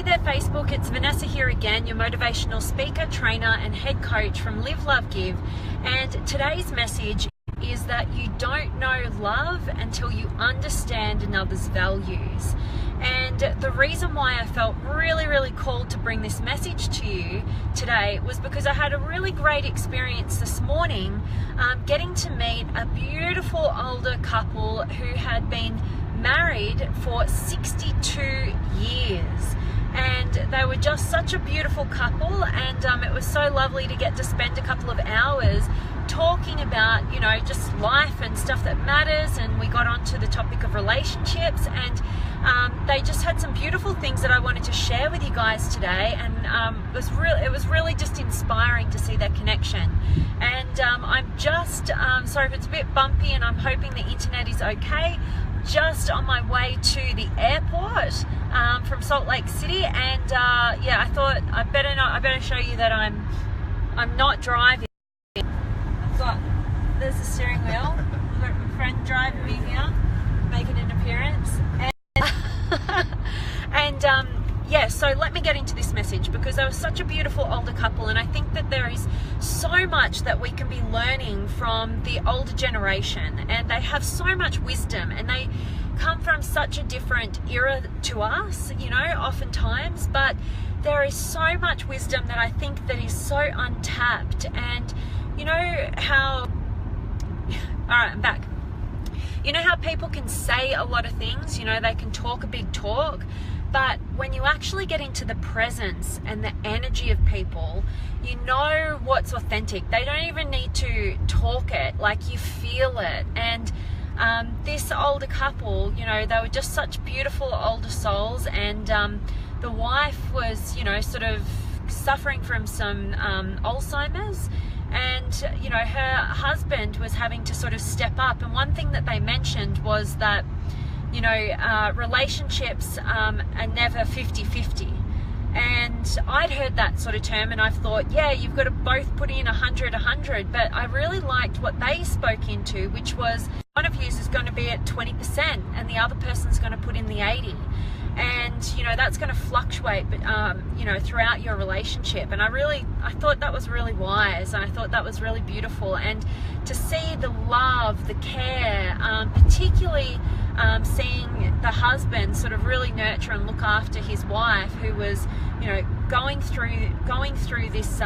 Hey there Facebook, it's Vanessa here again, your motivational speaker, trainer and head coach from Live, Love, Give. And today's message is that you don't know love until you understand another's values. And the reason why I felt really called to bring this message to you today was because I had a really great experience this morning getting to meet a beautiful older couple who had been married for 62 years. And they were just such a beautiful couple, and it was so lovely to get to spend a couple of hours talking about, you know, just life and stuff that matters. And we got onto the topic of relationships, and they just had some beautiful things that I wanted to share with you guys today. And it was really just inspiring to see that connection. And I'm just sorry if it's a bit bumpy, and I'm hoping the internet is okay. Just on my way to the airport from Salt Lake City, and yeah, I thought I better show you that I'm not driving. There's the steering wheel. I've got my friend driving me here, making an appearance, and yeah, so let me get into this message, because they were such a beautiful older couple, and I think that there is so much that we can be learning from the older generation, and they have so much wisdom, and they come from such a different era to us, you know, oftentimes, but there is so much wisdom that I think that is so untapped. And you know how, all right, I'm back. You know how people can say a lot of things, you know, they can talk a big talk, but when you actually get into the presence and the energy of people, you know what's authentic. They don't even need to talk it, like you feel it. And this older couple, you know, they were just such beautiful older souls, and the wife was, you know, sort of suffering from some Alzheimer's, and you know, her husband was having to sort of step up. And one thing that they mentioned was that, you know, relationships are never 50-50. And I'd heard that sort of term, and I've thought, yeah, you've got to both put in 100, but I really liked what they spoke into, which was one of you is going to be at 20% and the other person's going to put in the 80. And you know, that's going to fluctuate, but you know, throughout your relationship. And I thought that was really wise, and I thought that was really beautiful. And to see the love, the care, particularly seeing the husband sort of really nurture and look after his wife, who was, you know, going through this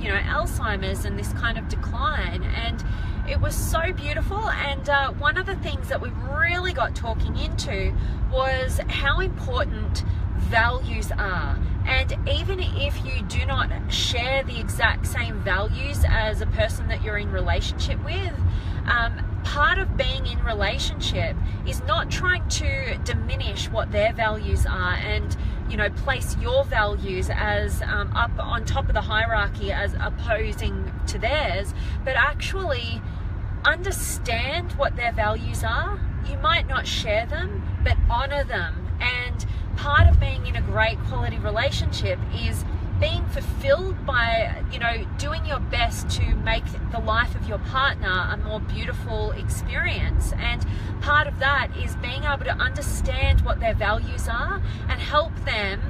you know, Alzheimer's and this kind of decline. And it was so beautiful. And one of the things that we really got talking into was how important values are. And even if you do not share the exact same values as a person that you're in relationship with, part of being in relationship is not trying to diminish what their values are and, you know, place your values as up on top of the hierarchy as opposing to theirs, but actually understand what their values are. You might not share them, but honor them. And part of being in a great quality relationship is being fulfilled by, you know, doing your best to make the life of your partner a more beautiful experience. And part of that is being able to understand what their values are and help them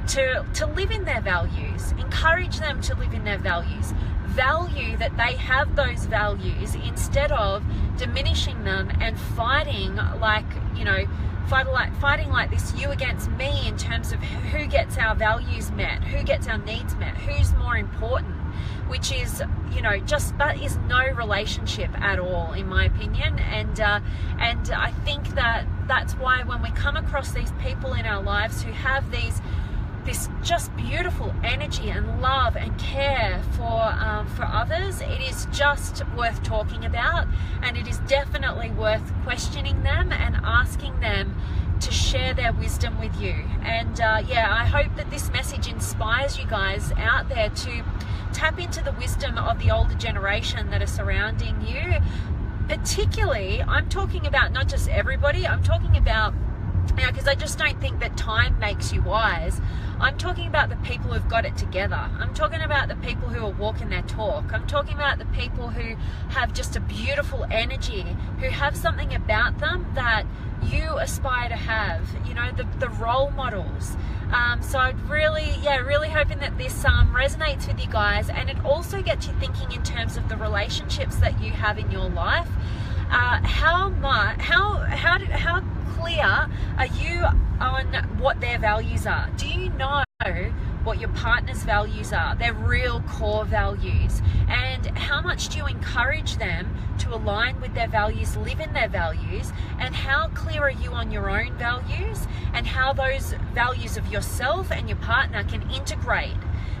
to live in their values, encourage them to live in their values, value that they have those values instead of diminishing them and fighting like, you know, fighting like this you against me in terms of who gets our values met, who gets our needs met, who's more important, which is, you know, just, that is no relationship at all, in my opinion. And I think that that's why when we come across these people in our lives who have this just beautiful energy and love and care for others, it is just worth talking about, and it is definitely worth questioning them and asking them to share their wisdom with you. And yeah, I hope that this message inspires you guys out there to tap into the wisdom of the older generation that are surrounding you. Particularly, I'm talking about not just everybody, I'm talking about because I just don't think that time makes you wise. I'm talking about the people who've got it together. I'm talking about the people who are walking their talk. I'm talking about the people who have just a beautiful energy, who have something about them that you aspire to have, you know, the role models. So I'd really hoping that this resonates with you guys, and it also gets you thinking in terms of the relationships that you have in your life. How clear are you on what their values are? Do you know what your partner's values are, their real core values? And how much do you encourage them to align with their values, live in their values? And how clear are you on your own values and how those values of yourself and your partner can integrate?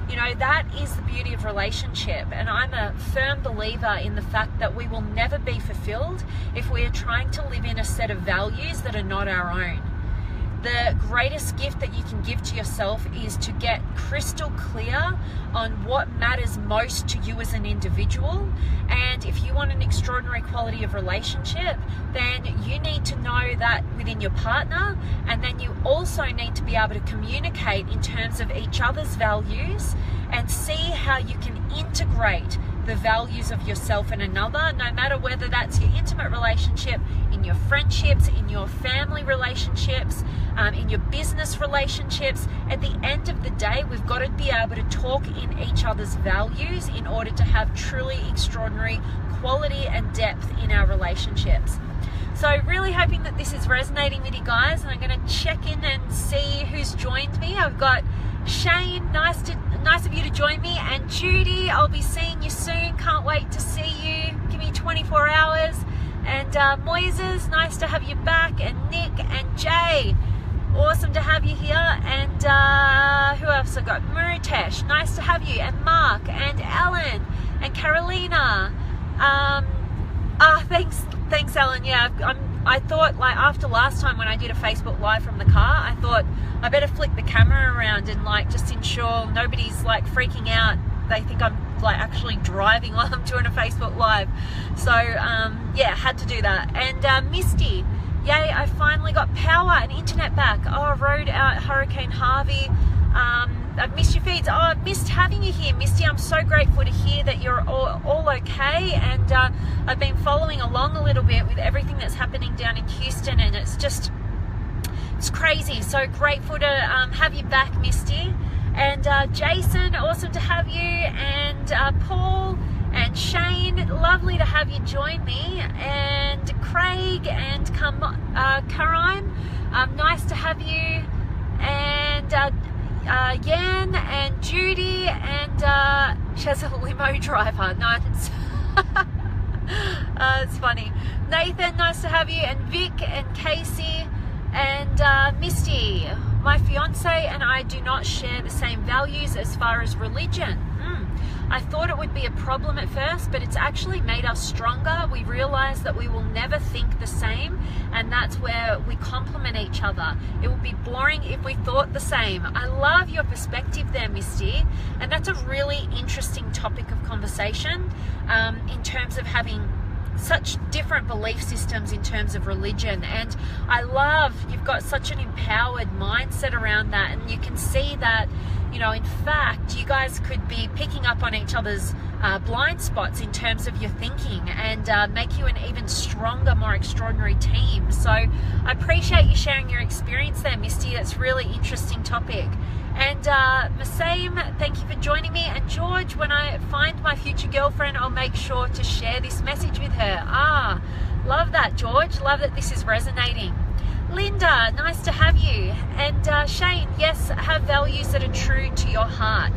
You know, that is the beauty of relationship, and I'm a firm believer in the fact that we will never be fulfilled if we are trying to live in a set of values that are not our own. The greatest gift that you can give to yourself is to get crystal clear on what matters most to you as an individual. And if you want an extraordinary quality of relationship, then you need to know that within your partner, and then you also need to be able to communicate in terms of each other's values and see how you can integrate the values of yourself and another, no matter whether that's your intimate relationship, in your friendships, in your family relationships, in your business relationships. At the end of the day, we've got to be able to talk in each other's values in order to have truly extraordinary quality and depth in our relationships. So really hoping that this is resonating with you guys, and I'm going to check in and see who's joined me. I've got Shane, nice of you to join me, and Judy, I'll be seeing you soon, can't wait to see you, give me 24 hours, and Moises, nice to have you back, and Nick and Jay, awesome to have you here, and who else I got, Murutesh, nice to have you, and Mark, and Alan, and Carolina, thanks Alan, yeah, I thought, like, after last time when I did a Facebook Live from the car, I thought I better flick the camera around and, like, just ensure nobody's, like, freaking out. They think I'm, like, actually driving while I'm doing a Facebook Live. So, yeah, had to do that. And Misty, yay, I finally got power and internet back. Oh, I rode out Hurricane Harvey. I've missed your feeds. Oh, I've missed having you here, Misty. I'm so grateful to hear that you're all okay, and I've been following along a little bit with everything that's happening down in Houston, and it's crazy. So grateful to have you back, Misty. And Jason, awesome to have you, and Paul and Shane, lovely to have you join me, and Craig and Karim, nice to have you, and Yan and Judy, and she has a limo driver. No, it's funny. Nathan, nice to have you, and Vic and Casey, and Misty. My fiance and I do not share the same values as far as religion. I thought it would be a problem at first, but it's actually made us stronger. We realize that we will never think the same, and that's where we complement each other. It would be boring if we thought the same. I love your perspective there, Misty, and that's a really interesting topic of conversation in terms of having such different belief systems in terms of religion. And I love you've got such an empowered mindset around that, and you can see that, you know, in fact, you guys could be picking up on each other's blind spots in terms of your thinking, and make you an even stronger, more extraordinary team. So I appreciate you sharing your experience there, Misty. That's a really interesting topic. And Masaim, thank you for joining me. And George, when I find my future girlfriend, I'll make sure to share this message with her. Love that, George. Love that this is resonating. Linda, nice to have you. And Shane, yes, have values that are true to your heart.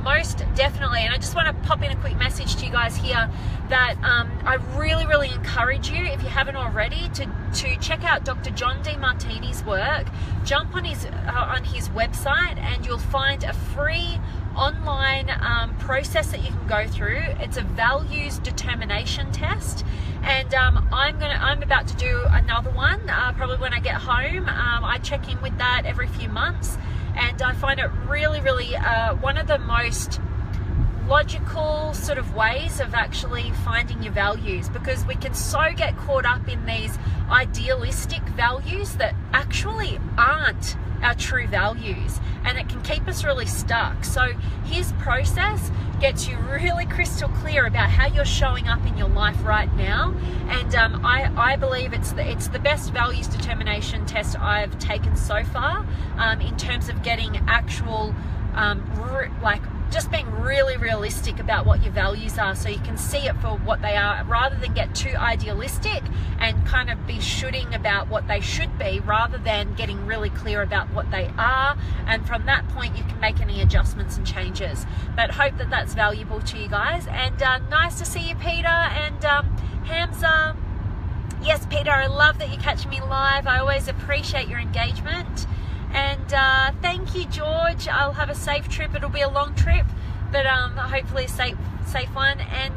Most definitely. And I just want to pop in a quick message to you guys here that I really encourage you, if you haven't already, to check out Dr. John Demartini's work. Jump on his website, and you'll find a free online process that you can go through. It's a values determination test, and I'm about to do another one probably when I get home. I check in with that every few months, and I find it really one of the most logical sort of ways of actually finding your values, because we can so get caught up in these idealistic values that actually aren't our true values, and it can keep us really stuck. So his process gets you really crystal clear about how you're showing up in your life right now, and I believe it's the best values determination test I've taken so far, in terms of getting actual just being really realistic about what your values are, so you can see it for what they are, rather than get too idealistic and kind of be shooting about what they should be, rather than getting really clear about what they are. And from that point, you can make any adjustments and changes. But hope that that's valuable to you guys. And nice to see you, Peter and Hamza. Yes, Peter, I love that you're catching me live. I always appreciate your engagement. And thank you, George. I'll have a safe trip. It'll be a long trip, but hopefully a safe one. And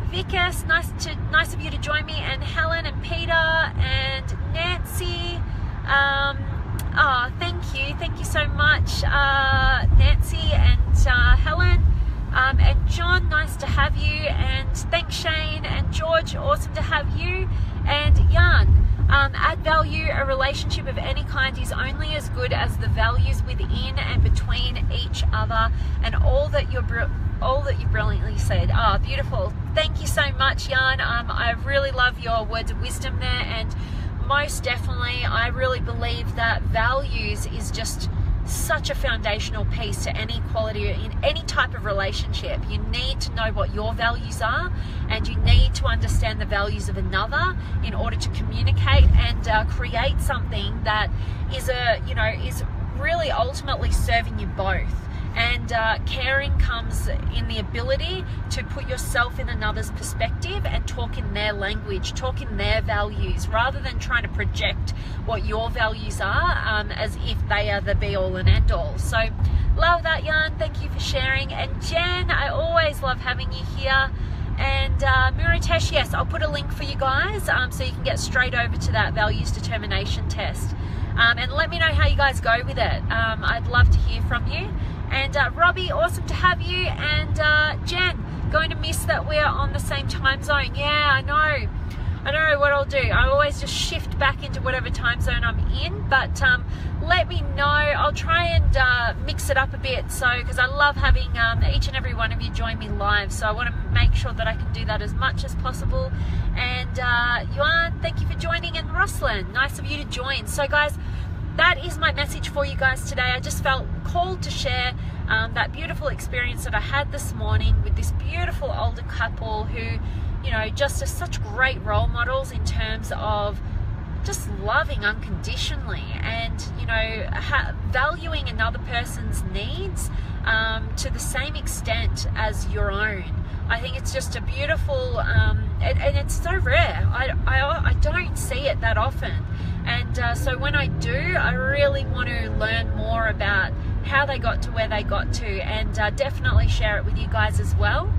Vikas, nice of you to join me. And Helen and Peter and Nancy. Thank you so much, Nancy and Helen. And John, nice to have you. And thanks, Shane and George. Awesome to have you. And Jan. Add value. A relationship of any kind is only as good as the values within and between each other. And all that you brilliantly said. Beautiful. Thank you so much, Jan. I really love your words of wisdom there, and most definitely, I really believe that values is just such a foundational piece to any quality in any type of relationship. You need to know what your values are, and you need to understand the values of another in order to communicate and create something that is is really ultimately serving you both. And caring comes in the ability to put yourself in another's perspective and talk in their language, talk in their values, rather than trying to project what your values are as if they are the be-all and end-all. So love that, Jan. Thank you for sharing. And Jen, I always love having you here. And Muritesh, yes, I'll put a link for you guys so you can get straight over to that values determination test. And let me know how you guys go with it. I'd love to hear from you. And Robbie, awesome to have you. And Jen, going to miss that we're on the same time zone. Yeah, I know. I don't know what I'll do. I always just shift back into whatever time zone I'm in. But let me know. I'll try and mix it up a bit. So, because I love having each and every one of you join me live. So I want to make sure that I can do that as much as possible. And Yuan, thank you for joining. And Ruslan, nice of you to join. So guys, that is my message for you guys today. I just felt called to share that beautiful experience that I had this morning with this beautiful older couple who, just are such great role models in terms of just loving unconditionally and, valuing another person's needs to the same extent as your own. I think it's just a beautiful, and it's so rare. I don't see it that often. And so when I do, I really want to learn more about how they got to where they got to, and definitely share it with you guys as well.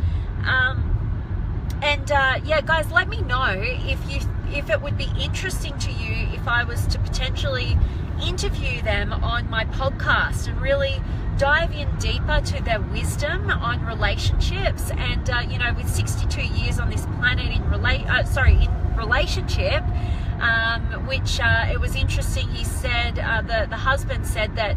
Yeah, guys, let me know if it would be interesting to you if I was to potentially interview them on my podcast and really dive in deeper to their wisdom on relationships. And with 62 years on this planet in relationship, which it was interesting. He said the husband said that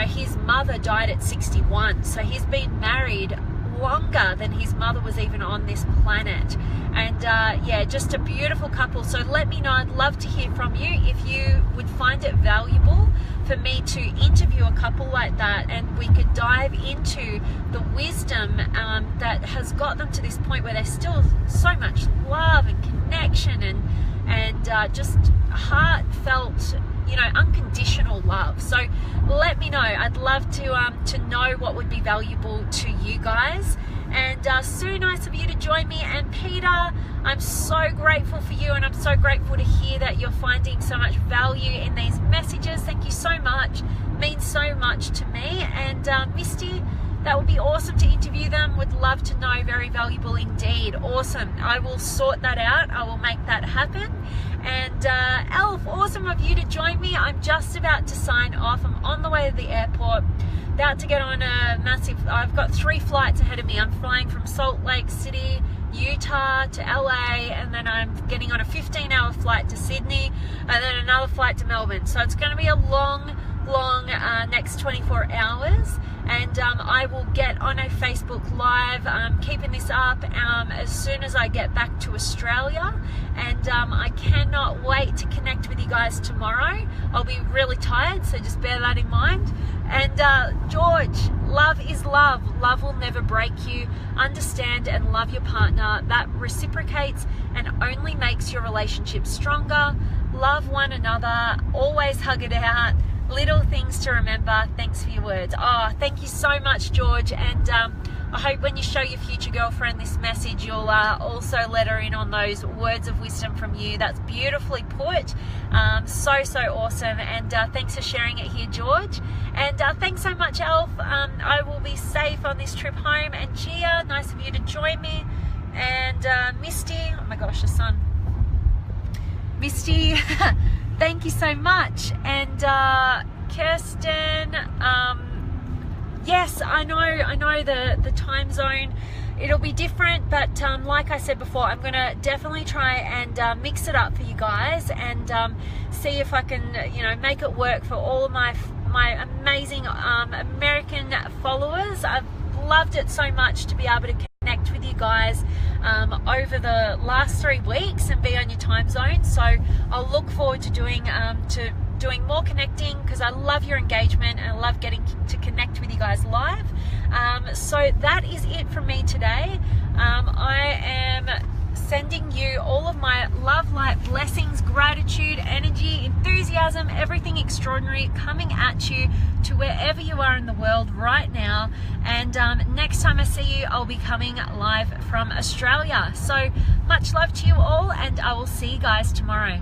his mother died at 61, so he's been married longer than his mother was even on this planet. And yeah, just a beautiful couple. So let me know. I'd love to hear from you if you would find it valuable for me to interview a couple like that, and we could dive into the wisdom that has got them to this point where there's still so much love and connection and just heartfelt, unconditional love. So let me know. I'd love to know what would be valuable to you guys. And so nice of you to join me. And Peter, I'm so grateful for you, and I'm so grateful to hear that you're finding so much value in these messages. Thank you so much. It means so much to me. And Misty, that would be awesome to interview them. Would love to know. Very valuable indeed. Awesome. I will sort that out. I will make that happen. And Elf, awesome of you to join me. I'm just about to sign off. I'm on the way to the airport. about to get on a massive, I've got 3 flights ahead of me. I'm flying from Salt Lake City, Utah to LA, and then I'm getting on a 15-hour flight to Sydney, and then another flight to Melbourne. So it's going to be a long next 24 hours, and I will get on a Facebook Live, keeping this up as soon as I get back to Australia, and I cannot wait to connect with you guys tomorrow. I'll be really tired, so just bear that in mind. And George, love is love. Love will never break you. Understand and love your partner. That reciprocates and only makes your relationship stronger. Love one another. Always hug it out. Little things to remember. Thanks for your words. Oh, thank you so much, George. And I hope when you show your future girlfriend this message, you'll also let her in on those words of wisdom from you. That's beautifully put. So awesome. And thanks for sharing it here, George. And thanks so much, Elf. I will be safe on this trip home. And Gia, nice of you to join me. And Misty, oh my gosh, the sun. Misty, thank you so much. And Kirsten, yes, I know the time zone, it'll be different, but like I said before, I'm going to definitely try and mix it up for you guys, and see if I can, make it work for all of my amazing American followers. I've loved it so much to be able to connect with you guys over the last 3 weeks and be on your time zone. So I'll look forward to doing more connecting, because I love your engagement and I love getting to connect with you guys live. So that is it from me today. I am sending you all of my love, light, blessings, gratitude, energy, enthusiasm, everything extraordinary coming at you to wherever you are in the world right now. And next time I see you, I'll be coming live from Australia. So much love to you all, and I will see you guys tomorrow.